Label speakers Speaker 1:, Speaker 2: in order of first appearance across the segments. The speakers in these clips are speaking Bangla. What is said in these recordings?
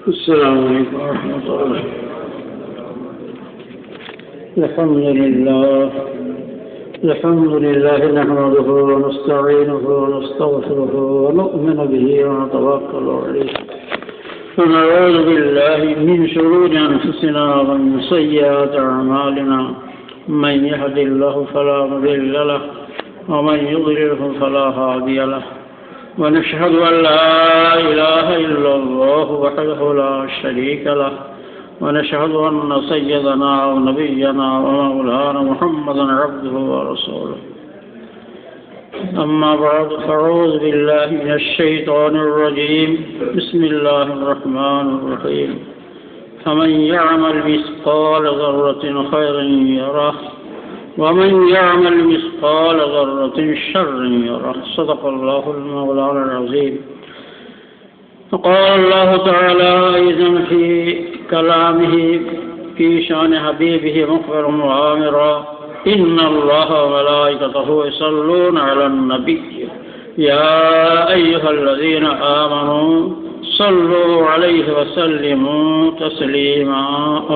Speaker 1: السلام عليكم ورحمة الله. الحمد لله نحمده ونستعينه ونستغفره ونؤمن به ونتوكل عليه ونعوذ بالله من شرور أنفسنا ومن سيئات أعمالنا من يهد الله فلا مضل له ومن يضلله فلا هادي له ونشهد أن لا إله إلا الله وحده لا شريك له ونشهد أن سيدنا ونبينا ومولانا محمدا عبده ورسوله. أما بعد فأعوذ بالله من الشيطان الرجيم. بسم الله الرحمن الرحيم. فمن يعمل مثقال ذرة خيرا يره ومن يعمل مثقال ذرة شرا يره. صدق الله المولانا العظيم. وقال الله تعالى أيضا في كلامه في شأن حبيبه مخبرا وآمرا إن الله وملائكته يصلون على النبي يا أيها الذين آمنوا صلوا عليه وسلموا تسليما.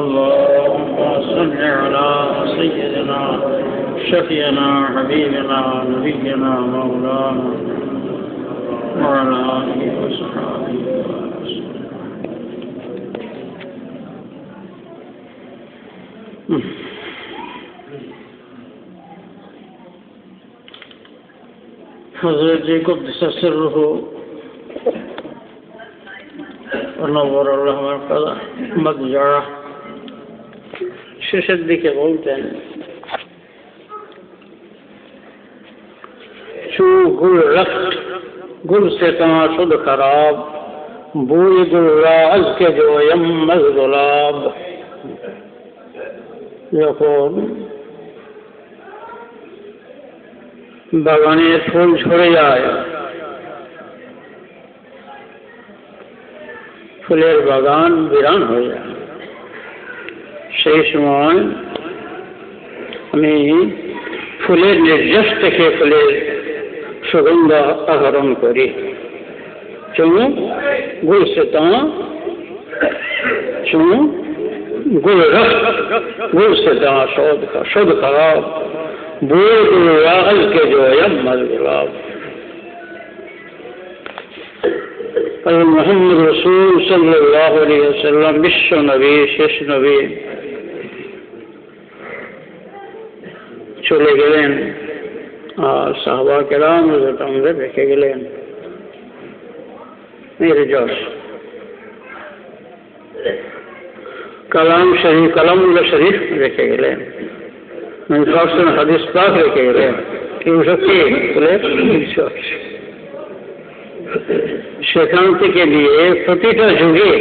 Speaker 1: اللهم صل على سيدنا شفينا حبيبنا نبينا مولانا وعلى آله وصحبه حضرت قدس سره ونور الله مرقده مضجعه শেষের দিকে বলতেন, चू गुल रख्त गुल से शुद खराब बूई गुलराज के जो यम्मज गुलाब। যখন বাগানের ফুল ঝরে যায়, ফুলের বাগান বিরান হয়ে যায়, সেই সময় আমি ফুলের নির্যাস থেকে ফুলের সুগন্ধ আহরণ করি। চুমু গুল সে চুমু गुल रख गुल से शुद्ध खराब बूढ़ गुलराज के जो यम्मल गुलाब। मोहम्मद रसूल सल्लल्लाहु अलैहि वसल्लम विश्व नबी शेष नबी চলে গেলেন আর সাহাবা কেরাম আমাদের রেখে গেলেন নির্যাস। कलाम शरीफ कलामुल्लाह शरीफ রেখে গেলেন, হাদিস পাক রেখে গেলেন। কেউ সত্যি বলে সেখান থেকে নিয়ে প্রতিটা যুগে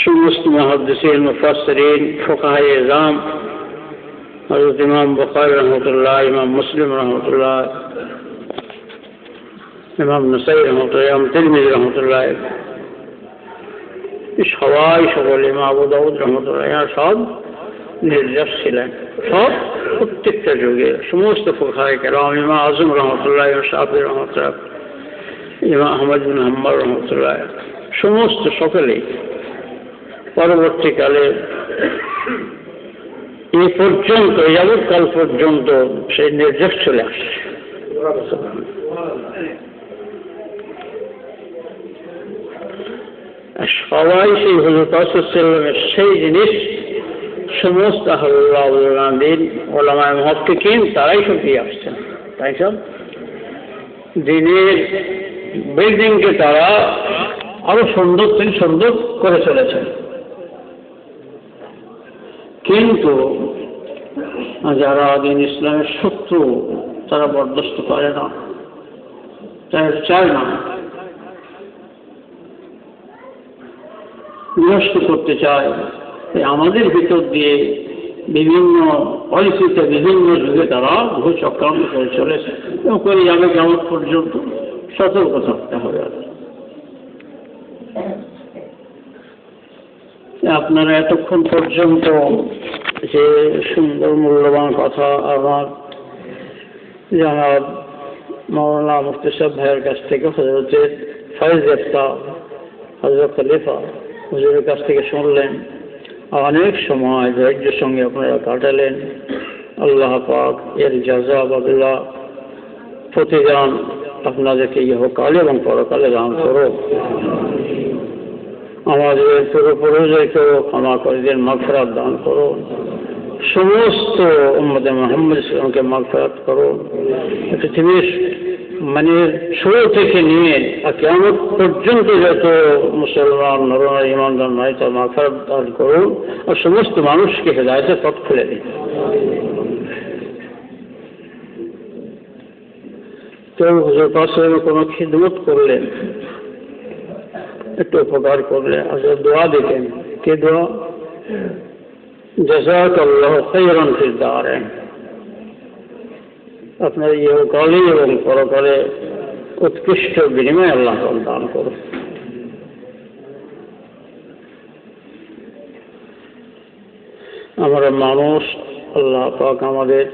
Speaker 1: সমস্ত মুহাদ্দিসিন মুফাসসিরিন ফুকাহায়ে ইজম হযরত ইমাম বুখারী রাহমাতুল্লাহ, ইমাম মুসলিম রাহমাতুল্লাহ, ইমাম নাসাঈ রাহমাতুল্লাহ, ইমাম তিরমিজি রাহমাতুল্লাহ, সবাই সকলে ইমাম আবু দাউদ রহমতুল্লাহ সব নির্যাস ছিলেন। সব প্রত্যেকটা যুগে সমস্ত ফুকাহায়ে কেরাম, ইমাম আজম রহমতুল্লাহ, ইমাম শাফিঈ রহমতুল্লাহ, ইমাম আহমদ বিন হাম্বল রহমতুল্লাহ, সমস্ত সকলেই পরবর্তীকালে এই পর্যন্ত যাবৎকাল পর্যন্ত সেই নির্যাস চলে আসছে। সবাই সেই হুজুর সাল্লাল্লাহু সেই জিনিস সমস্ত আহলুল্লাহ ওলামায়ে মুহাক্কিকিন তারাই সব দিয়ে আসছেন। তাই সব দিনের বিল্ডিংকে তারা আরো সুন্দর থেকে সুন্দর করে চলেছেন। কিন্তু যারা দিন ইসলামের শত্রু তারা বরদাস্ত করে না, তারা চায় না, বিনষ্ট করতে চায়। আমাদের ভিতর দিয়ে বিভিন্ন পরিস্থিতিতে বিভিন্ন যুগে তারা বহু চক্রান্ত করে চলেছে এবং করে যাবে কিয়ামত পর্যন্ত। সতর্ক থাকতে হবে। আপনারা এতক্ষণ পর্যন্ত যে সুন্দর মূল্যবান কথা আমার জনাব মৌলানা মুফতি সাহেব ভাইয়ের কাছ থেকে হযরতের ফয়েজ ইয়াফতা হযরত খলিফা হুজুরের কাছ থেকে শুনলেন, অনেক সময় ধৈর্যের সঙ্গে আপনারা কাটালেন। আল্লাহ পাক এর জাযাবাল্লাহ প্রতিদান আপনাদেরকে ইহকালে এবং পরকালে দান করো। আমাদের পূর্বপুরুষদেরকেও ক্ষমা করে দেন, মাগফিরাত দান করো। সমস্ত উম্মতে মুহাম্মদ ইসলামকে মাগফিরাত করো। পৃথিবীর মানে শুরু থেকে নিয়ে কিয়ামত পর্যন্ত যত মুসলমান নরনারী ঈমানদার নয় তার মাগফিরাত দান করুন আর সমস্ত মানুষকে হেদায়েতের পথ খুলে দিন। কেউ হুজুর পাশে কোনো খিদমত করলেন, একটু উপকার করলেন, আসলে দোয়া দিতেন। কে দোয়া? জাযাকাল্লাহু খায়রান ফিদ দারাইন, আপনার ইহকালে এবং পরকালে উৎকৃষ্ট বিনিময় আল্লাহ দান করুন। আমরা মানুষ, আল্লাহ পাক আমাদের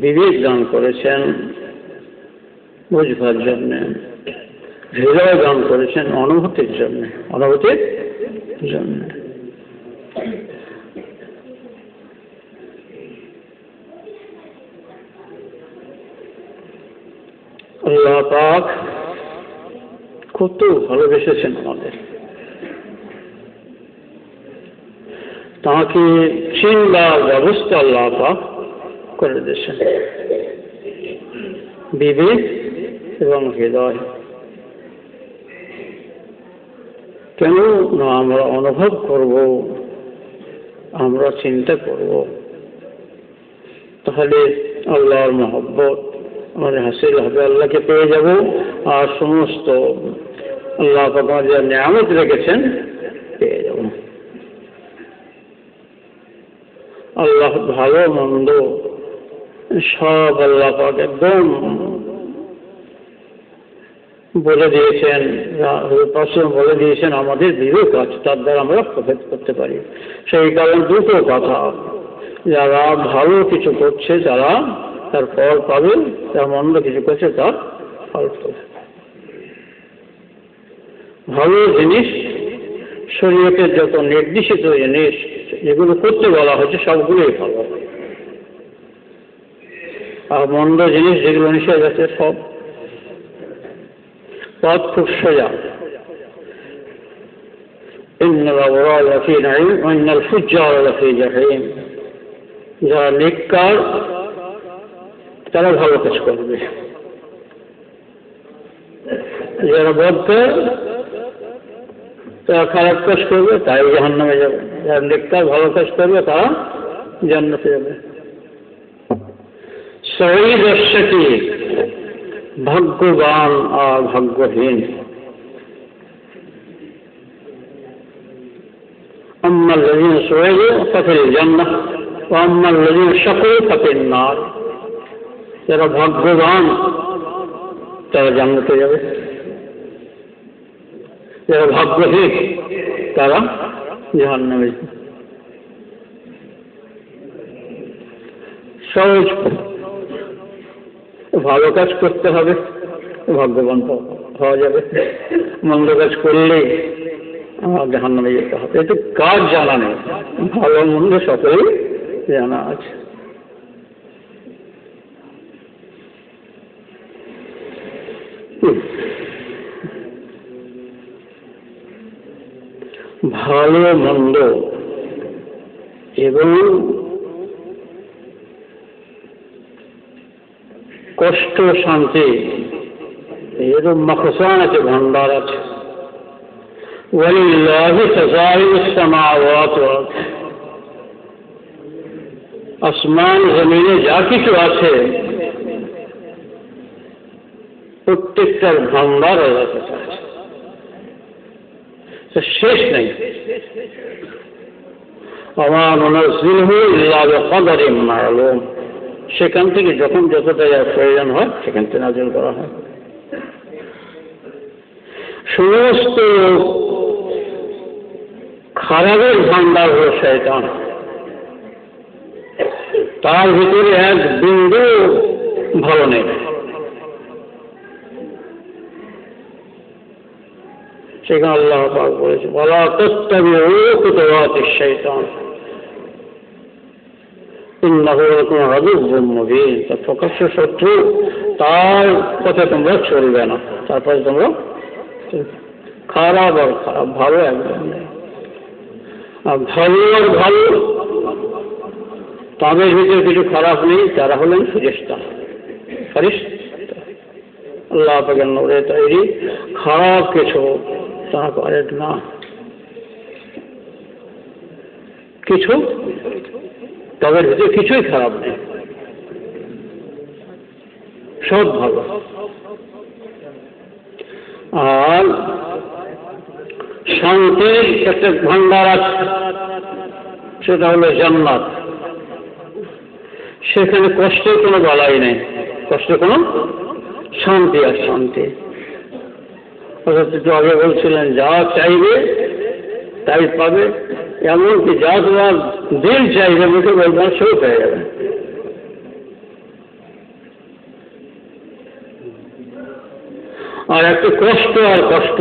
Speaker 1: বিবেক দান করেছেন বুঝবার জন্য, হৃদয় দান করেছেন অনুভূতির জন্য, অনুভূতির জন্য। আল্লাহ পাক কত ভালোবেসেছেন আমাদের, তাকে চিনবার ব্যবস্থা আল্লাহ পাক করে দিয়েছেন, বিবেক এবং হৃদয়। কেন না আমরা অনুভব করব, আমরা চিন্তা করব, তাহলে আল্লাহর মহব্বত আমাদের হাসিল হবে, আল্লাহকে পেয়ে যাব। আর সমস্ত আল্লাহ পাক যে নিয়ামত রেখেছেন পেয়ে যাব। আল্লাহ ভালো মন্দ সব আল্লাহ পাক একদম বলে দিয়েছেন, বলে দিয়েছেন। আমাদের বিবেক আছে, তার দ্বারা আমরা প্রভেদ করতে পারি। সেই কারণে দুটো কথা, যারা ভালো কিছু করছে তারা তার ফল পাবে, যারা মন্দ কিছু করছে তার ফল পাবে। ভালো জিনিস, শরীয়তের যত নির্দেশিত জিনিস যেগুলো করতে বলা হয়েছে সবগুলোই ভালো, আর মন্দ জিনিস যেগুলো নিষেধ আছে সব পথ খুব সোজা। ইন্নাল আবরার লাফি নাঈম ওয়া ইন্নাল ফুজ্জার লাফি জাহিম। যারা নেককার তারা ভালো কাজ করবে, যারা বদকার তারা খারাপ কাজ করবে, তাই জাহান্নামে যাবে। যারা নেককার ভালো কাজ করবে তারা জান্নাতে যাবে। সঈদ আর শাকীর, ভাগ্যবান আর ভাগ্যহীন। আম্মা আল্লাযীনা সুঈদু ফাফিল জান্নাহ ওয়া আম্মা আল্লাযীনা শাকু ফাফিন নার। যারা ভাগ্যবান তারা জান্নাতে যাবে, যারা ভাগ্যহীন তারা জাহান্নামে যাবে। সহজ, ভালো কাজ করতে হবে, ভাগ্যবান হওয়া যাবে। মন্দ কাজ করলে জাহান্নামে যেতে হবে। এতে কাজ জানা নেই, ভালো মন্দ সকলেই জানা আছে। ভালো মন্দ এবং কষ্ট শান্তি এরকম মাখসান আছে, ভান্ডার আছে। ওয়ালিল্লাহি খাযাইনুস সামাওয়াতি ওয়াল আরদ। আসমান জমিনে যা কিছু আছে প্রত্যেকটার ভান্ডার আল্লাহর কাছে আছে, শেষ নেই। ওয়া মা নুনাজ্জিলুহু ইল্লা বিকদরিন মা'লুম। সেখান থেকে যখন যতটা প্রয়োজন হয় সেখান থেকে নাযিল করা হয়। সমস্ত খারাপের ভান্ডার হল শয়তান, তার ভিতরে এক বিন্দু ভালো নেই। সেখানে আল্লাহ পাক বলেছে ওয়ালা তাত্তাবিউ খুতুওয়াতিশ শাইতান ইন্নাহু লাকুম আদুউম মুবিন। তার প্রকাশ্য শত্রু, তার পথে তোমরা চলবে না, তারপরে তোমরা খারাপ আর খারাপ, ভালো একদম নেই। আর ভালো আর ভালো, তাদের ভিতরে কিছু খারাপ নেই, তারা হলেন ফেরেশতা। আল্লাহ পাকের নূরে তৈরি, খারাপ কিছু তারা করে না, কিছু তাদের ভিতরে কিছুই খারাপ নেই, সব ভালো। আর শান্তির একটা ভান্ডার আছে, সেটা হলো জান্নাত। সেখানে কষ্টের কোনো বালাই নেই, কষ্টের কোনো শান্তি আর শান্তি। অর্থাৎ একটু আগে বলছিলেন যা চাইবে তাই পাবে, এমনকি যা তোমার দিল চাইবে মুখে বলবেন সেও পেয়ে যাবে। আর একটা কষ্ট আর কষ্ট,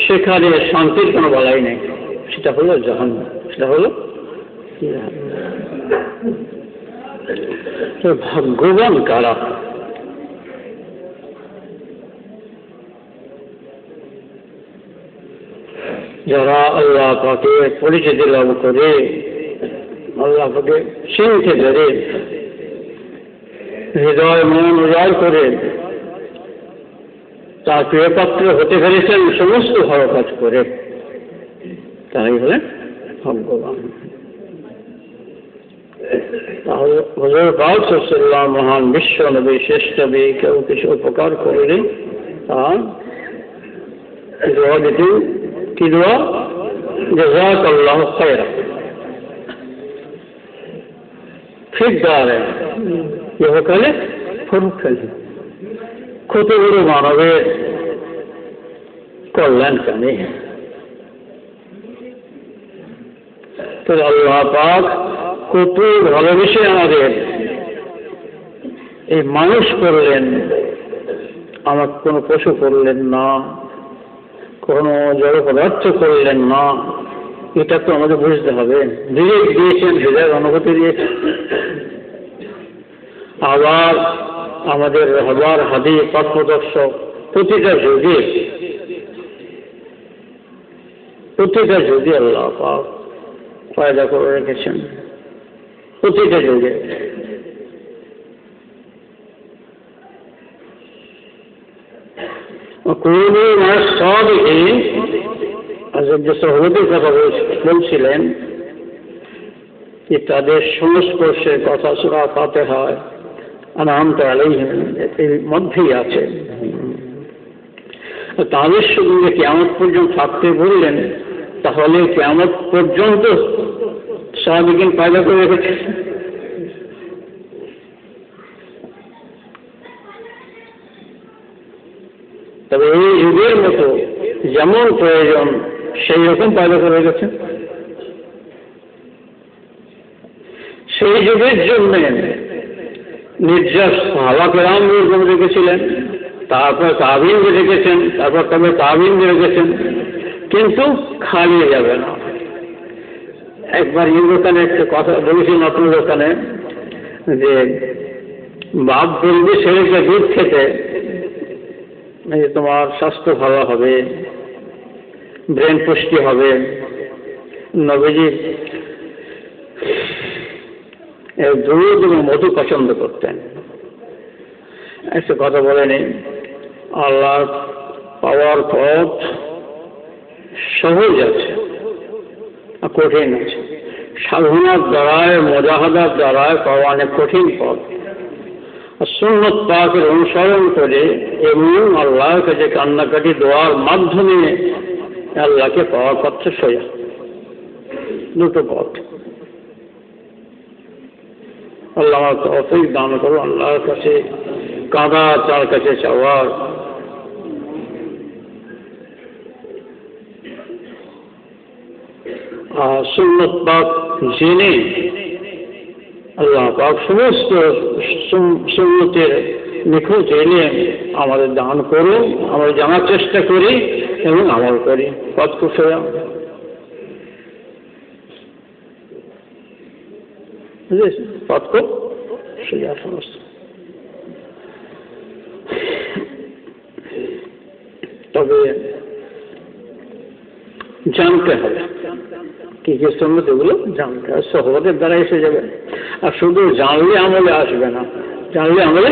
Speaker 1: সেখানে শান্তির কোনো বালাই নেই, সেটা হলো জাহান্নাম, সেটা হলো ভাগ্যবান কারা? যারা আল্লাহ পাকে পরিচিতি লাভ করে, আল্লাহ পাকে চিনতে পেরে, হৃদয় মন উজাড় করে তার প্রিয় পাত্র হতে পেরেছেন সমস্ত ভালো কাজ করে, তাই হলেন ভাগ্যবান। তাহলে হুজুর পাক সাল্লাল্লাহু আলাইহি মহান বিশ্ব নবী, শ্রেষ্ঠ নবী, কেউ কিছু উপকার করলে তার দোয়া দিতেন। কি দোয়া? জাযাকাল্লাহু খায়রা ফিদ দারাইন, ইহকালে পরকালে। কত বড় মানবের কল্যাণকামী। তো আল্লাহ পাক কত ভালোবেসে আমাদের এই মানুষ করলেন, আমার কোনো পশু করলেন না, কোনো জড় পদার্থ করলেন না। এটা তো আমাদের বুঝতে হবে। বিবেক দিয়েছেন, হৃদয়ের অনুভূতি দিয়েছেন। আবার আমাদের রহবার হাদি পথপ্রদর্শক প্রতিটা যুগে আল্লাহ পাক পয়দা করে রেখেছেন, প্রতিটা যুগে। কুনু মা'আস সাদিকিন, হযরত সাহাবাদের কথা বলছিলেন যে তাদের সংস্পর্শের কথা সূরা ফাতিহায় আনআমতা আলাইহিম এর মধ্যেই আছে। তাদের সঙ্গে কিয়ামত পর্যন্ত থাকতে বললেন, তাহলে কিয়ামত পর্যন্ত সাহাবীগণ পয়দা করে রেখেছে। তবে এই যুগের মতো যেমন প্রয়োজন সেই রকম পয়দা করে রেখেছে। সেই যুগের জন্য নির্যাস সাহাবা কেরাম রেখেছিলেন, তারপর তাবিঈনদের রেখেছেন, তারপর তবে তাবিঈনদের রেখেছেন, কিন্তু খালি যাবে না। একবার এই দোকানে একটা কথা বলেছি, নতুন দোকানে, যে বাপ বলবে ছেলেকে দুধ খেতে, তোমার স্বাস্থ্য ভালো হবে, ব্রেন পুষ্টি হবে। নবীজি দুধ এবং মধু পছন্দ করতেন। একটা কথা বলে নেই, আল্লাহ পাওয়ার পথ সহজ আছে, কঠিন আছে। সাধনার দ্বারায়, মুজাহাদার দ্বারায় পাওয়া অনেক কঠিন পথ। সুন্নত পাকের অনুসরণ করে এবং আল্লাহর কাছে কান্নাকাটি দোয়ার মাধ্যমে আল্লাহকে পাওয়ার পথ সোজা, দুটো পথ। আল্লাহ আমার তৌফিক দান করো আল্লাহর কাছে কাঁদা, তার কাছে চাওয়ার। আর সুন্নত পাক জেনে আল্লাহ পাক সমস্ত সুন্নতের নিখুঁত এলেম আমাদের দান করুন, আমরা জানার চেষ্টা করি এবং আমল করি। পথ খুব সোজা, বুঝেছি? পথ খুব সোজা সমস্ত। তবে জানতে হবে কি কি সুন্নত, এগুলো জানতে হবে, সহবতের দ্বারা এসে যাবে। আর শুধু জানলে আমলে আসবে না, জানলে আমলে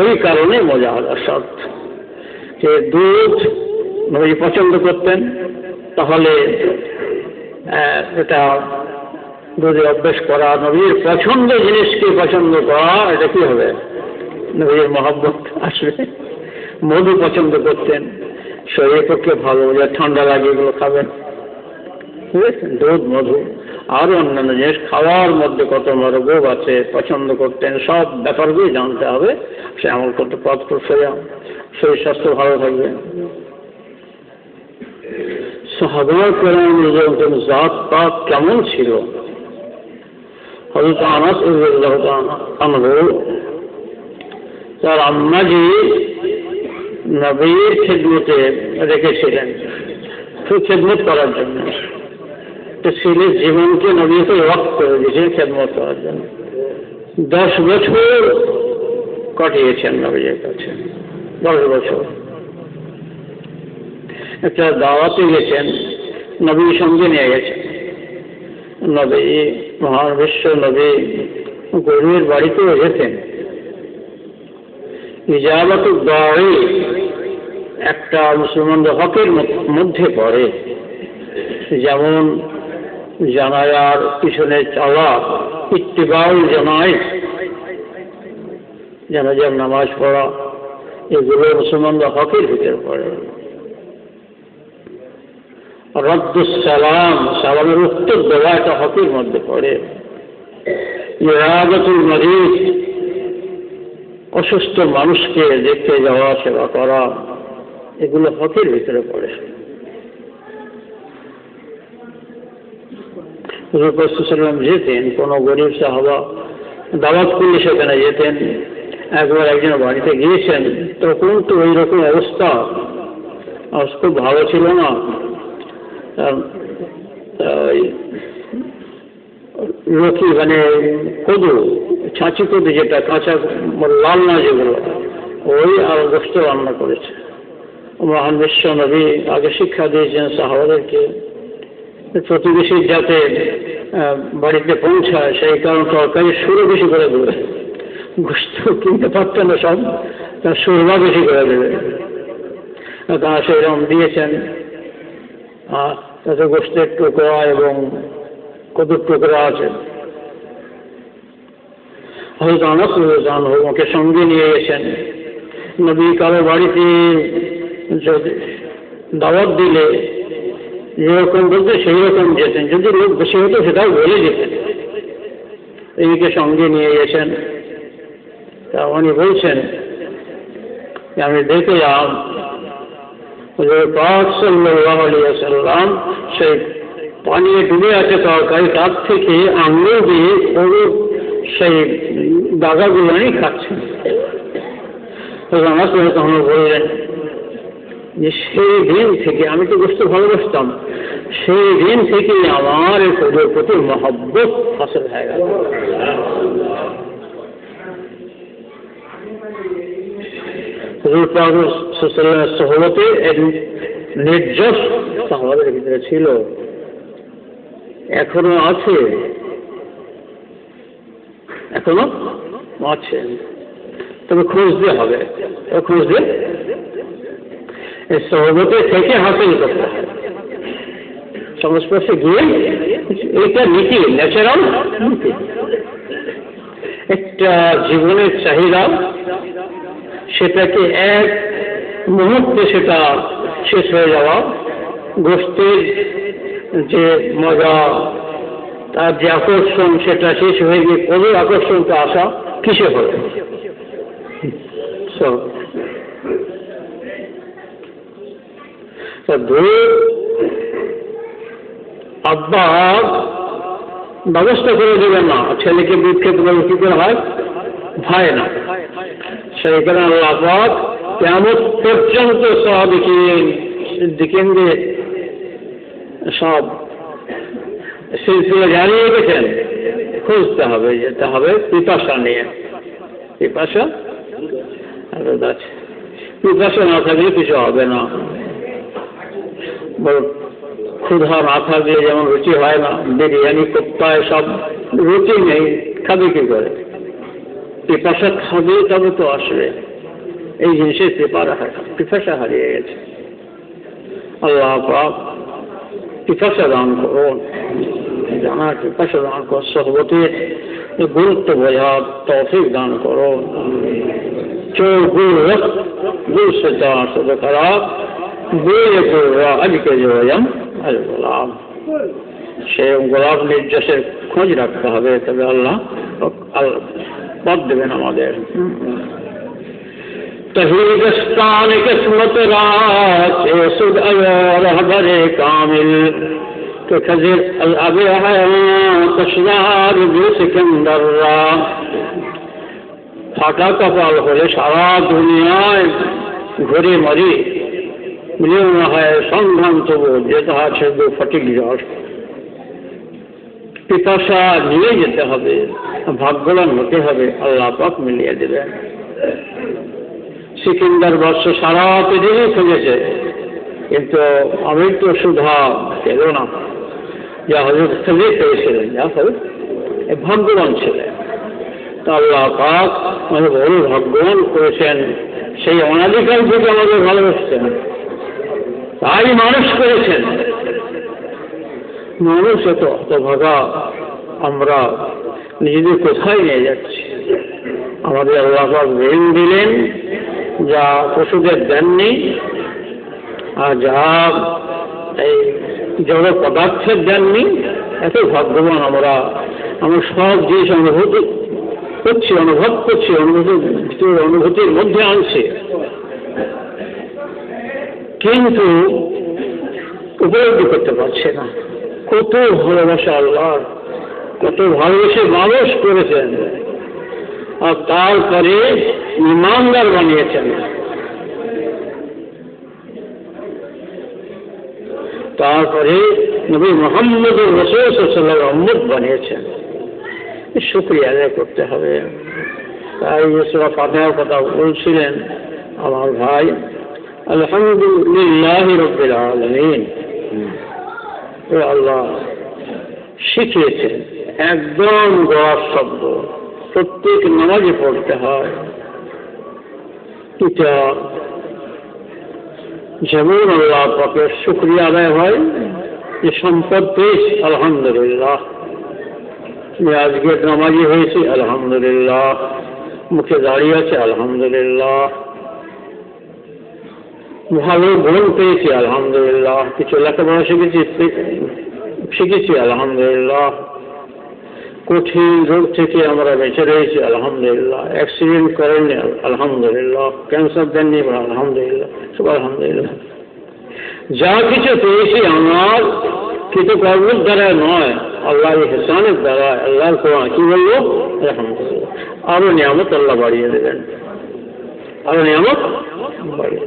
Speaker 1: ওই কারণে মজা হলো শর্ত যে দুধ নবী পছন্দ করতেন, তাহলে এটা দুধের অভ্যেস করা, নবীর পছন্দ জিনিসকে পছন্দ করা, এটা কি হবে? নবীর মহব্বত আসবে। মধু পছন্দ করতেন, শরীরের পক্ষে ভালো, যা ঠান্ডা লাগে এগুলো খাবেন, বুঝেছেন? দুধ, মধু, আরো অন্যান্য জিনিস খাওয়ার মধ্যে কত রোগ আছে পছন্দ করতেন। সব ব্যাপারগুলি জানতে হবে, সে আমল করতে পথ খুব সোজা, শরীর স্বাস্থ্য ভালো থাকবে। সাহাবায়ে কেরাম জাত পাক কেমন ছিল? হযরত আনাস রাদিয়াল্লাহু তাআলা আনহু তার আম্মাজি নবীর খেদমতে রেখেছিলেন, খেদমত করার জন্য। তো ছেলের জীবনকে নবীকে ওয়াক্ফ করে দিয়েছেন খেদমত করার জন্য। 10 বছর কাটিয়েছেন নবীর কাছে, 10 বছর। একটা দাওয়াতে গেছেন, নবীর সঙ্গে নিয়ে গেছেন। নবী, মহান বিশ্ব নবী গরিবের বাড়িতেও যেতেন। ইজাবাতুদ দাঈ একটা মুসলমানদের হকের মধ্যে পড়ে, যেমন জানায়ার পিছনে চলা, ইত্তিবাউল জামায়াত, জানাজার নামাজ পড়া, এগুলো মুসলমানদের হকের ভিতরে পড়ে। রদ্দুস সালাম, সালামের উত্তর দেওয়া একটা হকের মধ্যে পড়ে। ইরাদাতুল মরিদ, অসুস্থ মানুষকে দেখতে যাওয়া, সেবা করা, এগুলো হকের ভিতরে পড়ে। রাসূলুল্লাহ যেতেন, কোনো গরিব সাহাবা দাওয়াত করলে সেখানে যেতেন। একবার একজন বাড়িতে গিয়েছেন, তখন তো ওই রকম অবস্থা, খুব ভালো ছিল না। রকি মানে কদু, ছাঁচি কদু, যেটা কাঁচা লাল না যেগুলো, ওই আর গোস্ত রান্না করেছে। মহান বিশ্ব নবী আগে শিক্ষা দিয়েছেন সাহাবাদেরকে, প্রতিবেশীর যাতে বাড়িতে পৌঁছায় সেই কারণ তরকারি সুরও বেশি করে দেবে। গোস্ত কিনতে পারতেন না, সব তার সুরমা বেশি করে দেবে। তারা সেরকম দিয়েছেন, তাতে গোস্তের টুকরা এবং কদুর টুকরা আছে। হয়তো আনাস রাদিয়াল্লাহু আনহু ওকে সঙ্গে নিয়ে গেছেন। নবী কারো বাড়িতে দাওয়াত দিলে যেরকম বলতে সেই রকম যেতেন, যদি লোক বেশি হতো সেটাও বলে যেতেন। এইকে সঙ্গে নিয়ে গেছেন। তা উনি বলছেন, আমি দেখলাম পাক সাল্লাল্লাহু আলাইহি ওয়াসাল্লাম সেই পানি ডুবে আছে তরকারি, তার থেকে আঙুল দিয়ে পুরো সেই দাগাগুলো নিয়ে খাচ্ছেন। আমার তখন বললেন যে সেই দিন থেকে, আমি তো গোস্ত ভালোবাসতাম, সেই দিন থেকে আমার এই কদুর প্রতি মহব্বত হাসিল হয়ে গেল। সহবতে নির্যাস সাহাবাদের ভিতরে ছিল, এখনো আছে, এখনো আছে, তবে খুঁজতে হবে। খুঁজতে এই সহবতে থেকে হাসিল করতে হবে, সংস্পর্শে গিয়ে। এটা নীতি, ন্যাচারাল নীতি, একটা জীবনের চাহিদা, সেটাকে এক মুহূর্তে সেটা শেষ হয়ে যাওয়া। গোষ্ঠীর যে মজা, তার যে আকর্ষণ, সেটা শেষ হয়ে গিয়ে কোনো আকর্ষণটা আসা কিসে হবে? আব্বা ব্যবস্থা করে দেবেন না, ছেলেকে দুধ খেতে বলে কি করে হয়? ভাই না। সেই কারণে আল্লাহ পাক কিয়ামত পর্যন্ত সাহাবীকে সিদ্দিকীনদের সব সিলসিলা জারি রেখেছেন, খুঁজতে হবে, যেতে হবে পিপাসা নিয়ে। পিপাসা আছে, পিপাসা না থাকলে কিছু হবে না। ক্ষুধা না থাকলে যেমন রুচি হয় না, বিরিয়ানি কোপ্তায় সব রুচি নেই, খাবে কি করে? পিপাসা খাবে তবে তো আসবে। এই জিনিসের পিপাসা হারিয়ে গেছে। আল্লাহ পাক পিপাসা দান করুন, জানার পিপাসা দান করুন, সহবতের গুরুত্ব বোঝার তৌফিক দান করুন। चोर गुल सचा सद खराब बोले गुर्रा अज के जो यम अल गुलाम से गुलाब निर्देशेर खोज रखते হবে, তবে আল্লাহ পথ দেবেন আমাদের। तहीदस्तान किस्मत रात सुद रहबरे कामिल के खजिर अल अबे तशनार सिकंदर ফাটা কপাল হলে সারা দুনিয়ায় ঘুরে মরি, মিলেও না হয় সন্ধান, তবু যেতে হয় শুধু ফটিক জল। পিপাসা নিয়ে যেতে হবে, ভাগ্যবান হতে হবে, আল্লাহ পাক মিলিয়ে দেবেন। সিকিন্দার বর্ষ সারা পৃথিবী খুঁজেছে, কিন্তু অমৃত সুধা পেল না, যা হযরত খলিল পেয়েছিলেন, যা হযরত ভাগ্যবান ছিলেন। আল্লাহ পাক আমাদের বড় ভাগ্যবান করেছেন, সেই অনাদিকাল থেকে আমাদের ভালোবাসছেন, তাই মানুষ করেছেন। মানুষ এত হতভাগা, আমরা নিজেদের কোথায় নিয়ে যাচ্ছি? আমাদের আল্লাহ পাক ঋণ দিলেন যা পশুদের দেননি, আর যা এই জড় পদার্থের দেননি। এত ভাগ্যবান আমরা সব জিনিস অনুভূতি করছি, অনুভব করছি, অনুভূতির মধ্যে আনছে, কিন্তু উপলব্ধি করতে পারছে না। কত ভালোবাসা আল্লাহ, কত ভালোবেসে মানুষ করেছেন, আর তারপরে ইমানদার বানিয়েছেন। তারপরে নবী মুহাম্মদুর রাসূল সাল্লাল্লাহু আলাইহি ওয়াসাল্লাম উম্মত বানিয়েছেন। শুকরিয়া আদায় করতে হবে। তাই সূরা ফাতিহার কথা বলছিলেন আমার ভাই, আলহামদুলিল্লাহি রাব্বিল আলামিন। আল্লাহ শিখিয়েছেন একদম গড়ার শব্দ, প্রত্যেক নামাজে পড়তে হয়। এটা যেমন আল্লাহ পাকের শুকরিয়া আদায় হয়, যে সম্পদ পেয়েছি আলহামদুলিল্লাহ, আজকের নামাজি হয়েছে আলহামদুলিল্লাহ, মুখে দাঁড়িয়ে আছে আলহামদুলিল্লাহ, ভালো গুণ পেয়েছি আলহামদুলিল্লাহ, কিছু লেখাপড়া শিখেছি আলহামদুলিল্লাহ, কঠিন রোগ থেকে আমরা বেঁচে রয়েছি আলহামদুলিল্লাহ, অ্যাক্সিডেন্ট করেননি আলহামদুলিল্লাহ, ক্যান্সার দেননি আলহামদুলিল্লাহ, সব আলহামদুলিল্লাহ। যা কিছু পেয়েছি আমার কৃতকর্মের দ্বারা নয়, আল্লাহর ইহসানের দ্বারা। আল্লাহর কোরআন কি বললো? আলহামদুলিল্লাহ। আরো নিয়ামত আল্লাহ বাড়িয়ে দেবেন, আরো নিয়ামত বাড়িয়ে।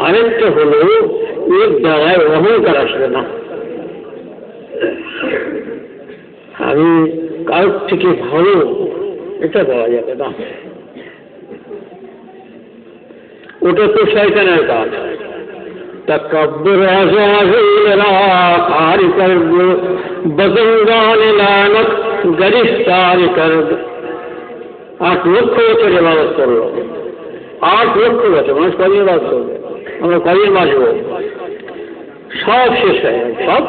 Speaker 1: আরেকটা হলো, এর দ্বারায় অহংকার আসবে না। আমি কারোর থেকে ভালো এটা বলা যাবে না, ওটা তো শয়তানের কাজ। तकब्बुर आज़ाज़ कर बज़ंगान लानत गरिफ्तार कर। 8 লক্ষ বছর ইবাদত করলো, 8 লক্ষ বছর। মানুষ কদিন ইবাদত করবে? আমরা কদিন বাঁচব? সব শেষ হয়ে গেল, সব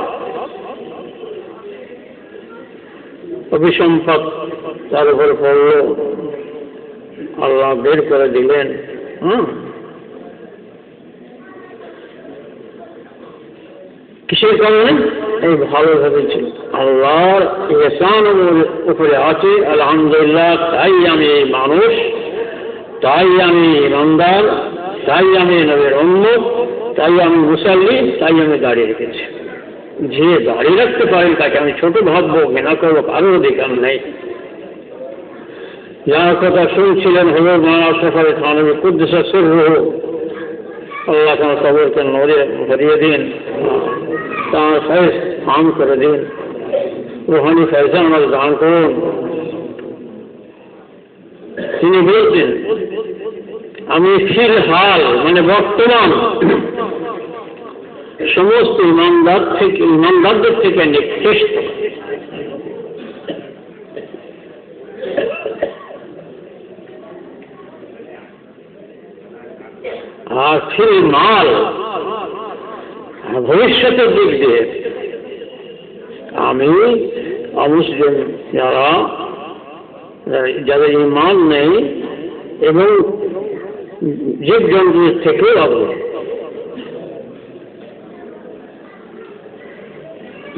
Speaker 1: অভিসম্পদ তার উপরে পড়লো, আল্লাহ বের করে দিলেন। কিসের কারণে? এই ভালো ভেবেছিল আল্লাহর ইহসান উপরে আছে আলহামদুলিল্লাহ, তাই আমি মানুষ, তাই আমি ইমানদার, তাই আমি নবীর উম্মত, তাই আমি মুসাল্লি, তাই আমি দাঁড়িয়ে রেখেছি। যে দাঁড়িয়ে রাখতে পারেন তাকে আমি ছোট ভাববো, ঘৃণা করবো, কারোর অধিকার নেই। যার কথা শুনছিলেন হজরত মাওলানা আশরাফ আলী থানভী কুদ্দুস সিররুহু, আল্লাহ তার কবরকে নূরে ভরিয়ে দিন, তার ফয়েজ আম করে দিন, রুহানি ফয়সাল আমাদের দান করুন। তিনি বলছেন, আমি ফিলহাল মানে বর্তমান সমস্ত ইমানদারদের থেকে নিকৃষ্ট। আর ফিল মাল ভবিষ্যতের দিক দিয়ে আমি অমুসলিম যাদের ঈমান নেই এবং জীবজন্তুর থেকেও অগ্রণী।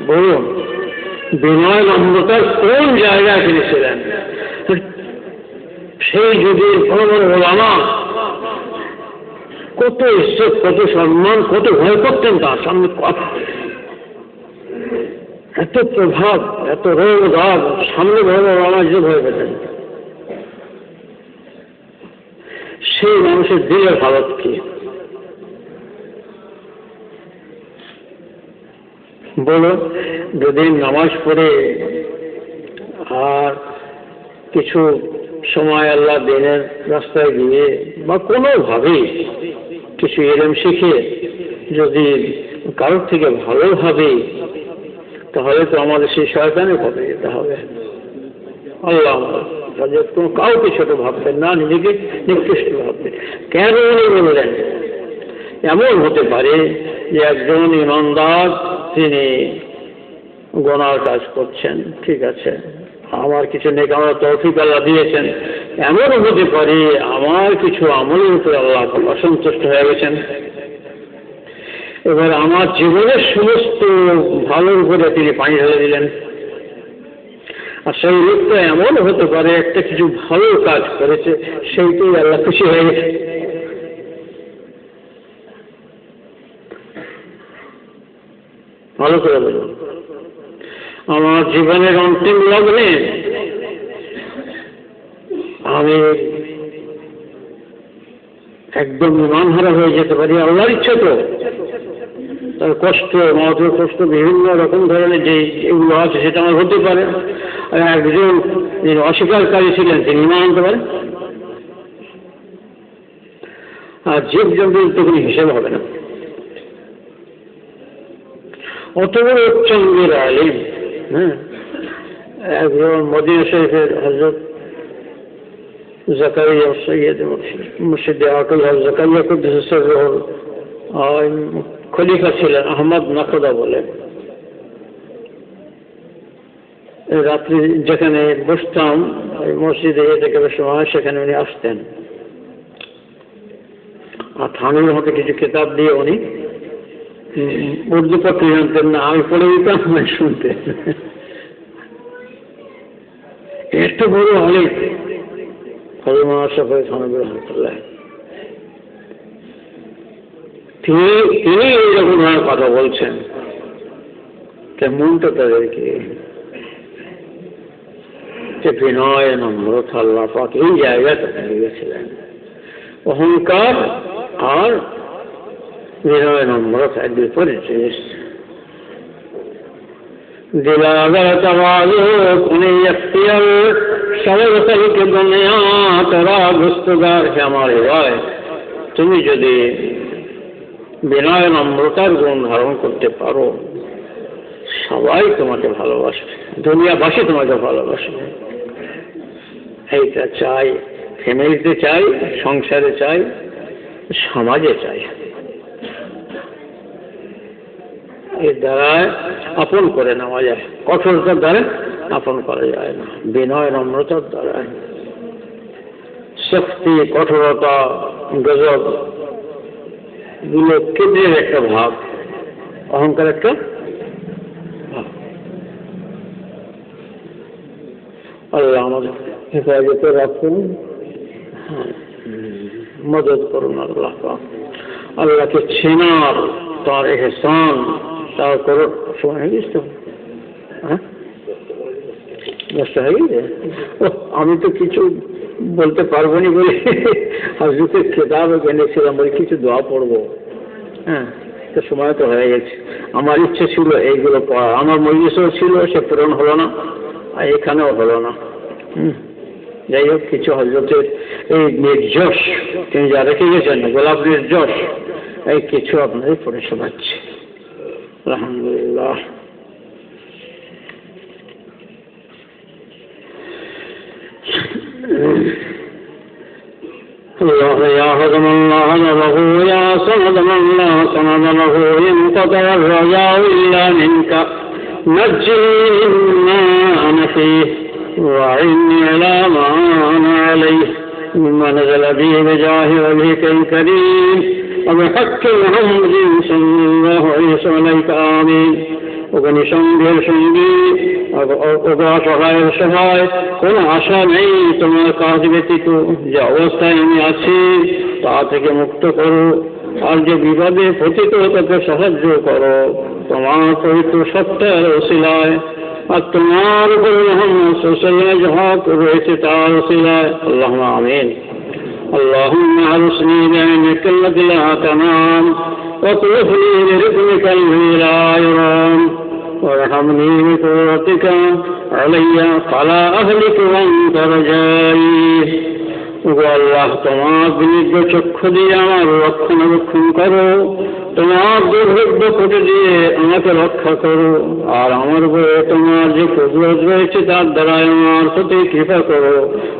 Speaker 1: বলুন, বিনয় নম্রতার কোন জায়গায় তিনি ছিলেন? সেই যুগের বড় বড় ওলামা কত ইজ্জত, কত সম্মান, কত ভয় করতেন তার সামনে। এত প্রভাব, এত রোগ রাগ, সামনে বড় বড় ওলামা যে ভয় পেতেন। সেই মানুষের দিলের হালত কি? বলো, যদি নামাজ পড়ে আর কিছু সময় আল্লাহ দিনের রাস্তায় গিয়ে বা কোনোভাবেই কিছু ইলম শিখে যদি কারোর থেকে ভালোভাবে, তাহলে তো আমাদের সেই শয়তানের পথে যেতে হবে। আল্লাহ কাউকে ছোট ভাববেন না, নিজেকে নিকৃষ্ট ভাববেন। কেন উনি বললেন? এমন হতে পারে যে একজন ইমানদার তিনি গুনার কাজ করছেন, ঠিক আছে, আমার কিছু নেক আমার তৌফিক আল্লাহ দিয়েছেন। এমন হতে পারে আমার কিছু আমলের উপরে আল্লাহ অসন্তুষ্ট হয়ে গেছেন, এবার আমার জীবনের সমস্ত ভালোর উপরে তিনি পানি ঢেলে দিলেন। আর সেই লোকটা এমন হতে পারে একটা কিছু ভালো কাজ করেছে, সেইটাই আল্লাহ খুশি হয়ে গেছে। ভালো করে বলুন, আমার জীবনের অন্তিম লগ্নে আমি একদম ইমানহারা হয়ে যেতে পারি। আল্লাহর ইচ্ছা তো, তার কষ্ট, মতের কষ্ট, বিভিন্ন রকম ধরনের যে এগুলো আছে সেটা আমার হতে পারে। আর একজন যিনি অস্বীকারী ছিলেন তিনি ইমান আনতে পারেন। আর জীবজন্তুর তো কোনো হিসেব হবে না। অত বড় উচ্চাঙ্গের আলিম, হ্যাঁ, একজন মদিনা শরীফের হযরত জাকারিয়া সৈয়দ মুর্শিদ আকল জাকারিয়া কুদ্দুসের খলিফা ছিলেন আহমদ নাকোদা বলে। রাত্রি যেখানে বসতাম ওই মসজিদে এতেকাফের সময়, সেখানে উনি আসতেন আর থামির হাতে কিছু কিতাব দিয়ে উনি উর্দু পড়তে জানতেন না, আমি পড়ে দিতাম, শুনতেন। একটু বড় হলে তিনি এইরকম ধরনের কথা বলছেন, মনটা তাদেরকে বিনয় নম্রতা আল্লাহ পাক এই জায়গাটা পেয়ে গেছিলেন। অহংকার আর বিনয় নম্রতা বিপরীত জিনিস। दिलावर तवाज़ो उन्हें यख्तियार सबर सही के दुनिया तेरा गुस्तगार है हमारे भाई। তুমি যদি বিনয় নম্রতার গুণ ধারণ করতে পারো, সবাই তোমাকে ভালোবাসবে, দুনিয়াবাসী তোমাকে ভালোবাসবে। এইটা চাই, ফ্যামিলিতে চাই, সংসারে চাই, সমাজে চাই। এর দ্বারা আপন করে নেওয়া যায়, কঠোরতার দ্বারা আপন করা যায় না, বিনয় নম্রতার দ্বারা। শক্তি, কঠোরতা, গজব গুলো কেন্দ্রের একটা ভাব, অহংকার একটা ভাব। আল্লাহ আমাদের হেফাজতে রাখুন, মদদ করুন। আল্লাহ আল্লাহকে চেনার তার এহসান তার করো। সময় হয়ে গেছে তো, হ্যাঁ, দশটা হয়ে গেছে। আমি তো কিছু বলতে পারবো নি বলে হযরতের কিতাব এনেছিলাম, বলে কিছু দোয়া পড়বো। হ্যাঁ, তো সময় তো হয়ে গেছে। আমার ইচ্ছে ছিল এইগুলো পড়া, আমার মজলিসও ছিল, সে পূরণ হলো না, আর এখানেও হলো না। যাই হোক, কিছু হজরতের এই নির্যশ তিনি যা রেখে গেছেন, গোলাপ নির্যশ, এই কিছু আপনাদের পড়ে শোনাচ্ছি। আলহামদুলিল্লাহ। الله يا هدم الله له يا صمد من لا صمد له إن قطع الرجاء إلا منك نجني مما أنا فيه وعني على ما أنا عليه مما نزل به بجاه وجهك الكريم وبحق محمد صلى الله عليه وسلم آمين। ওখানে সঙ্গের সঙ্গী অসহায়ের সহায়, কোন আশা নেই তোমার কাজ ব্যতীত। যে অবস্থায় আমি আছি তা থেকে মুক্ত করো, আর যে বিপদে পতিত তাকে সাহায্য করো তোমার পবিত্র সত্তার ওসিলায়, আর তোমার উপর মুহাম্মদ সাল্লাল্লাহু আলাইহি ওয়াসাল্লাম যে হক রয়েছে তার ওসিলায়। আল্লাহুম্মা আমিন। اللهم أرسني بعينك التي لا تنام واطلب لي برزقك الذي لا يرام وارحمني بقوتك علي فلا أهلك وأنت رجائي। আল্লাহ, তোমার বিনিগ্ধ চক্ষু দিয়ে আমার রক্ষণাবেক্ষণ করো, তোমার দুর্ভাগ্য করে দিয়ে আমাকে রক্ষা করো, আর আমার উপরে তোমার যে কুদরত রয়েছে তার দ্বারাই আমার প্রতি কৃপা করো,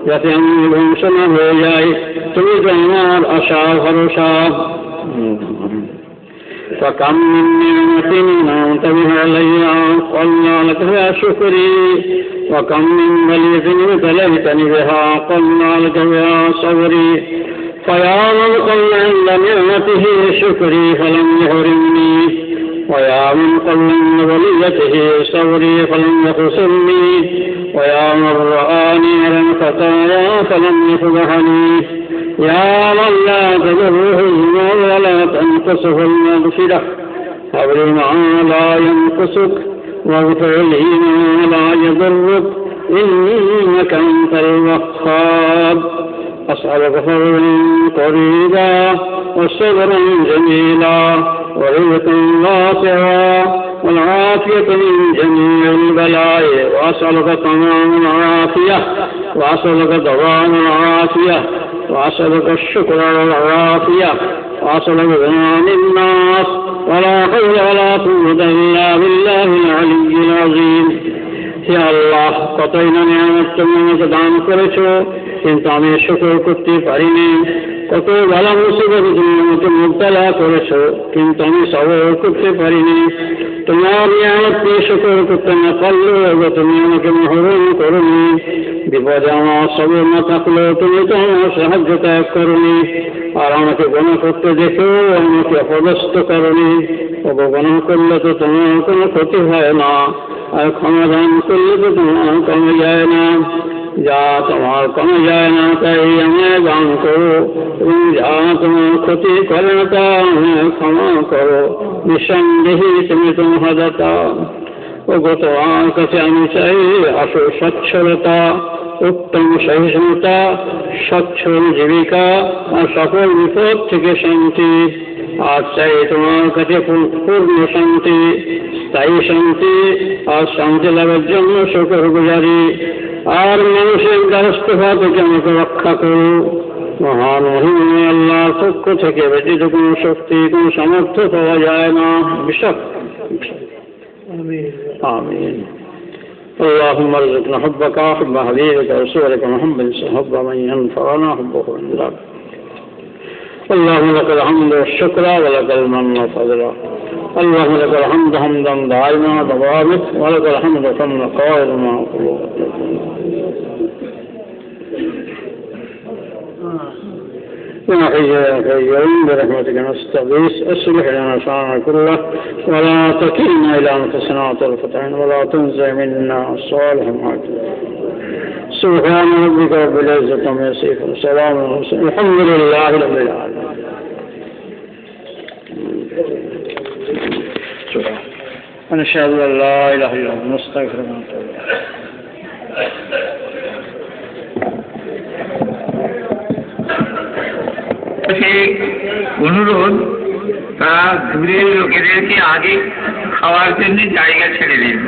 Speaker 1: যাতে আমি ধ্বংস না হয়ে যাই। তুমি তো আমার আশা ভরসা। فكم من نعمة أنعمت بها علي قلنا لك يا شكري وكم من بلية ابتليتني بها قلنا لك يا صبري فيا من قل عند نعمته شكري فلم يحرمني ويا من قل عند بليته صبري فلم يخسرني ويا من رآني على الخطايا فلم يفضحني يا من لا تضره الذنوب ولا تنقصه المغفرة هب لي ما لا ينقصك واغفر لي ما لا يضرك إنك أنت الوهاب أسألك فضلا قريبا وصبرا جميلا ورزقا واسعا والعافية من جميع البلاء وأسألك تمام العافية وأسألك دوام العافية وأسألك الشكر والعافية وأسألك غنى الناس ولا حول ولا قوة إلا بالله العلي العظيم। হে আল্লাহ, কতই না নিয়ামত তুমি আমাকে দান করেছো, কিন্তু আমি শুকর করতে পারিনি। কত বালা মুসিবত তুমি আমাকে মুবতালা করেছো, কিন্তু আমি সবর করতে পারিনি। তোমার নিয়ামত নিয়ে শুকর করতে না পারলেও তুমি আমাকে মাহরুম করোনি। বিপদে আমার সবর না থাকলেও তুমি তো আমার সাহায্য ত্যাগ করোনি। আর আমাকে গুনাহ করতে দেখেও আমাকে অপদস্থ করোনি। অবগুনাহ করলে তো তোমার কোনো ক্ষতি হয় না, আর ক্ষমাদান করলে তো তোমার কমে যায় না। যা তোমার কমে যায় না তাই আমায় দান করো, এবং যা তোমার ক্ষতি করে না তা আমায় ক্ষমা করো। নিঃসন্দেহে তুমি তো মহাদাতা। ওগো, তোমার কাছে আমি চাই আসল সচ্ছলতা, উত্তম সহিষ্ণুতা, সচ্ছল জীবিকা আর সকল বিপদ থেকে শান্তি। আর চাই তোমার কাছে পূর্ণ শান্তি, স্থায়ী শান্তি, আর শান্তি লাভের জন্য শুকর গুজারি। আর মানুষের দ্বারস্থ হওয়া থেকে আমাকে রক্ষা করো। মহান মহিমা আল্লাহর পক্ষ থেকে ব্যতীত কোনো শক্তি, কোনো সামর্থ্য পাওয়া যায় না। বিশ্বাস। আমিন। اللهم ارزقنا حبك وحب حبيبك ورسولك محمد حب من ينفعنا حبه الله. اللهم لك الحمد والشكر ولك المن والفضل. اللهم لك الحمد حمدا دائما دوامك ولك الحمد كما قائل ما قلوب. ونحيي برحمتك نستغيث اصلح لنا شأننا كله ولا تكلنا إلى أنفسنا طرفة عين ولا تنزع منا الصالح معك. سبحان ربك رب العزة عما يصفون وسلام على المرسلين الحمد لله رب العالمين. ونشهد أن لا إله إلا الله نستغفرك ونتوب إليك. অনুরোধ
Speaker 2: তারা দূরের লোকেদেরকে আগে খাওয়ার জন্য জায়গা ছেড়ে দিন।